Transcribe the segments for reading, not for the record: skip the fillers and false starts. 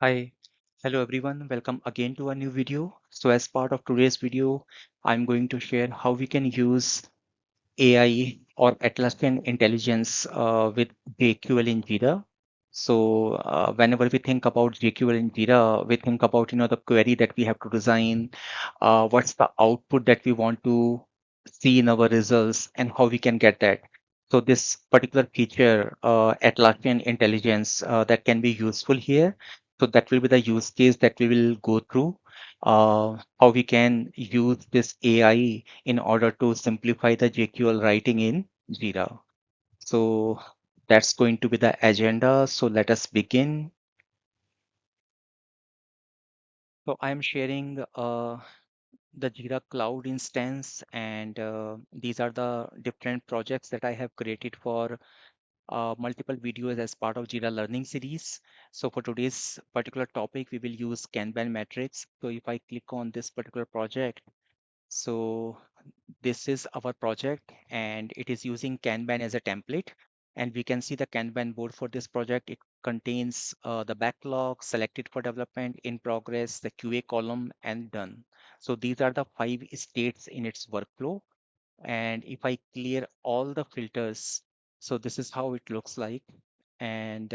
Hi, hello everyone. Welcome again to a new video. So as part of today's video, I'm going to share how we can use AI or Atlassian intelligence with JQL in Jira. So whenever we think about JQL in Jira, we think about the query that we have to design, what's the output that we want to see in our results, and how we can get that. So this particular feature, Atlassian intelligence, that can be useful here. So that will be the use case that we will go through. How we can use this AI in order to simplify the JQL writing in Jira. So that's going to be the agenda. So let us begin. So I'm sharing the Jira Cloud instance, and these are the different projects that I have created for multiple videos as part of Jira Learning Series. So for today's particular topic, we will use Kanban metrics. So if I click on this particular project, so this is our project and it is using Kanban as a template. And we can see the Kanban board for this project. It contains the backlog, selected for development, in progress, the QA column, and done. So these are the 5 states in its workflow. And if I clear all the filters, so this is how it looks like. And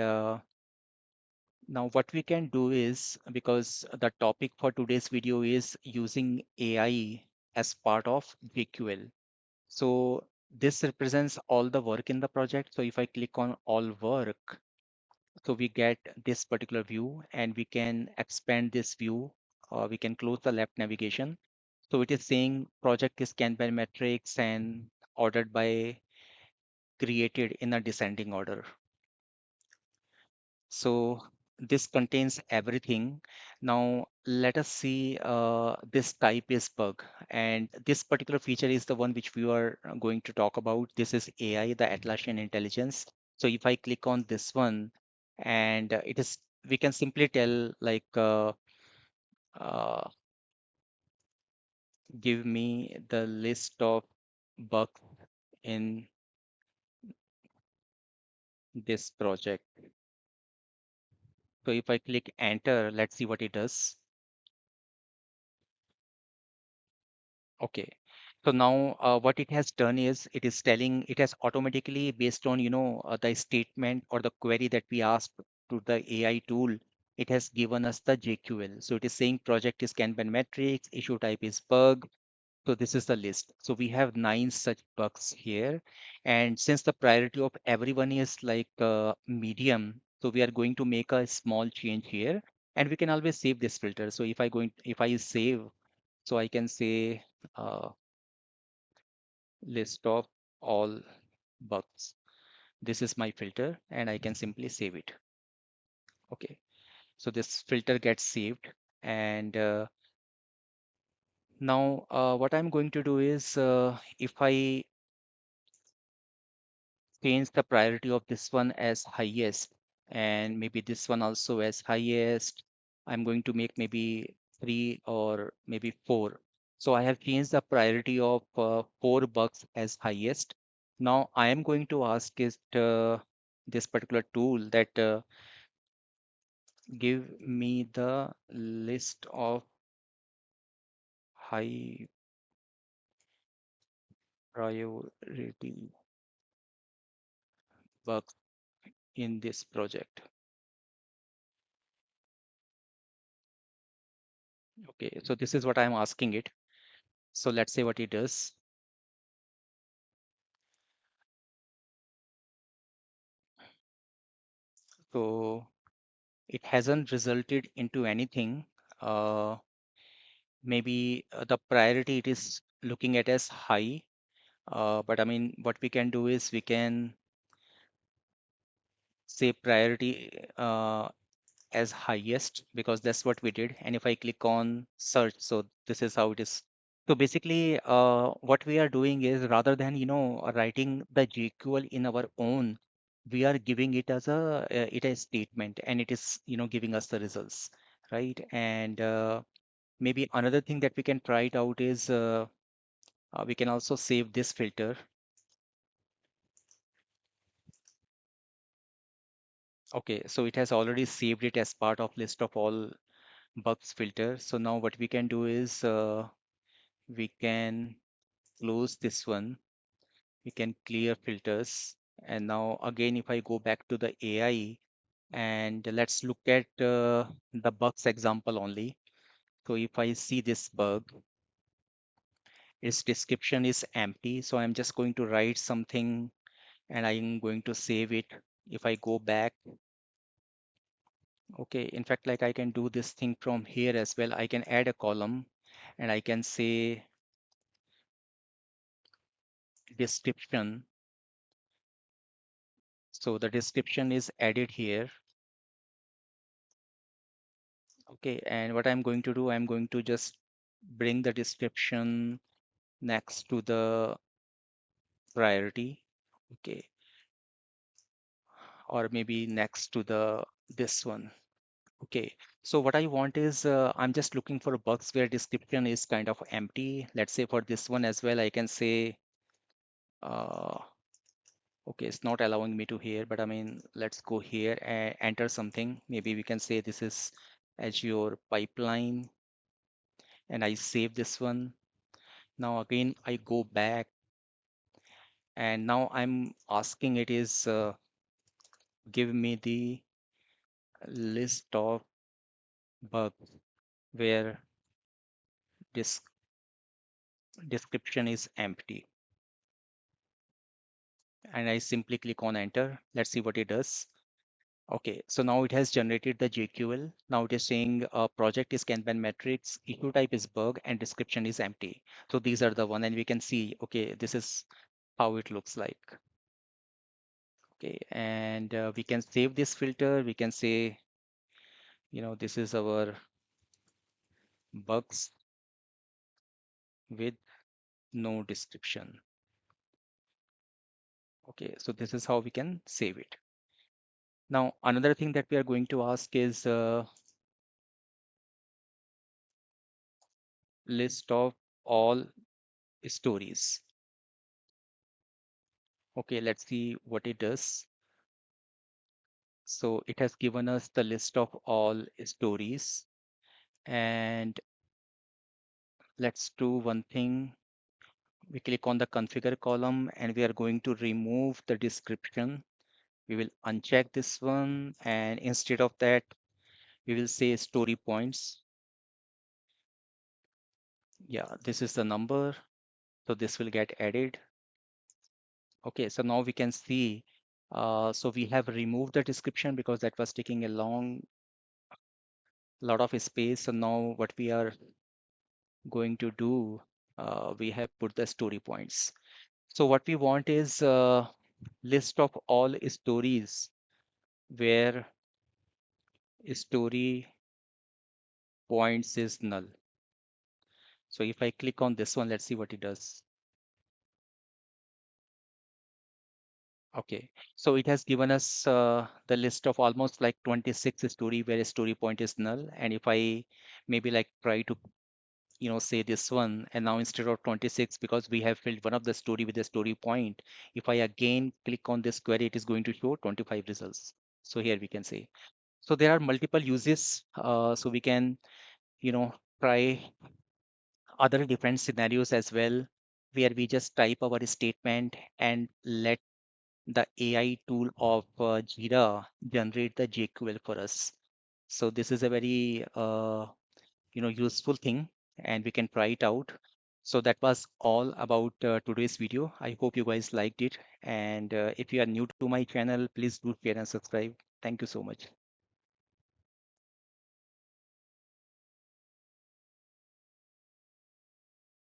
now what we can do is, because the topic for today's video is using AI as part of JQL. So this represents all the work in the project. So if I click on all work, so we get this particular view and we can expand this view. We can close the left navigation. So it is saying project is Kanban metrics and ordered by created in a descending order. So this contains everything. Now let us see this type is bug. And this particular feature is the one which we are going to talk about. This is AI, the Atlassian intelligence. So if I click on this one and it is, we can simply tell like, uh, give me the list of bugs in this project. So if I click enter, let's see what it does. Okay. So now what it has done is it is telling it has automatically based on the statement or the query that we asked to the AI tool, it has given us the JQL. So it is saying project is Kanban metrics, issue type is bug. So this is the list. So we have 9 such bugs here. And since the priority of everyone is like medium, so we are going to make a small change here and we can always save this filter. So if I save, so I can say uh, list of all bugs. This is my filter and I can simply save it. Okay, so this filter gets saved. And now what I'm going to do is if I change the priority of this one as highest and maybe this one also as highest, I'm going to make maybe 3 or maybe 4. So I have changed the priority of 4 bugs as highest. Now I am going to ask is this particular tool that give me the list of high priority bugs in this project. Okay, so this is what I'm asking it. So let's say what it does. So it hasn't resulted into anything. Uh, Maybe the priority it is looking at as high. But I mean, what we can do is we can say priority as highest because that's what we did. And if I click on search, so this is how it is. So basically, what we are doing is rather than writing the JQL in our own, we are giving it as a statement, and it is giving us the results, right? And maybe another thing that we can try it out is we can also save this filter. Okay, so it has already saved it as part of list of all bugs filter. So now what we can do is we can close this one. We can clear filters. And now again, if I go back to the AI and let's look at the bugs example only. So if I see this bug, its description is empty. So I'm just going to write something and I'm going to save it. If I go back, okay, in fact, like I can do this thing from here as well. I can add a column and I can say description. So the description is added here. Okay, and what I'm going to do, I'm going to just bring the description next to the priority. Okay, or maybe next to the this one. Okay, so what I want is I'm just looking for bugs where description is kind of empty. Let's say for this one as well, I can say, uh, okay, it's not allowing me to here, but I mean, let's go here and enter something. Maybe we can say this is Azure pipeline and I save this one. Now again, I go back and now I'm asking it is give me the list of bugs where this description is empty. And I simply click on enter. Let's see what it does. Okay, so now it has generated the JQL. Now it is saying project is Kanban metrics, issue type is bug, and description is empty. So these are the one, and we can see, okay, this is how it looks like. Okay, and we can save this filter. We can say, this is our bugs with no description. Okay, so this is how we can save it. Now, another thing that we are going to ask is list of all stories. Okay, let's see what it does. So it has given us the list of all stories. And let's do one thing. We click on the configure column and we are going to remove the description. We will uncheck this one. And instead of that, we will say story points. Yeah, this is the number. So this will get added. Okay, so now we can see. So we have removed the description because that was taking a lot of space. So now what we are going to do, we have put the story points. So what we want is a list of all stories where story points is null. So if I click on this one, let's see what it does. Okay, so it has given us the list of almost like 26 story where a story point is null. And if I maybe like try to say this one, and now instead of 26, because we have filled one of the story with a story point, if I again click on this query, it is going to show 25 results. So here we can say, so there are multiple uses. So we can try other different scenarios as well, where we just type our statement and let the AI tool of JIRA generate the JQL for us. So this is a very useful thing, and we can try it out. So that was all about today's video. I hope you guys liked it, and if you are new to my channel, please do share and subscribe. Thank you so much.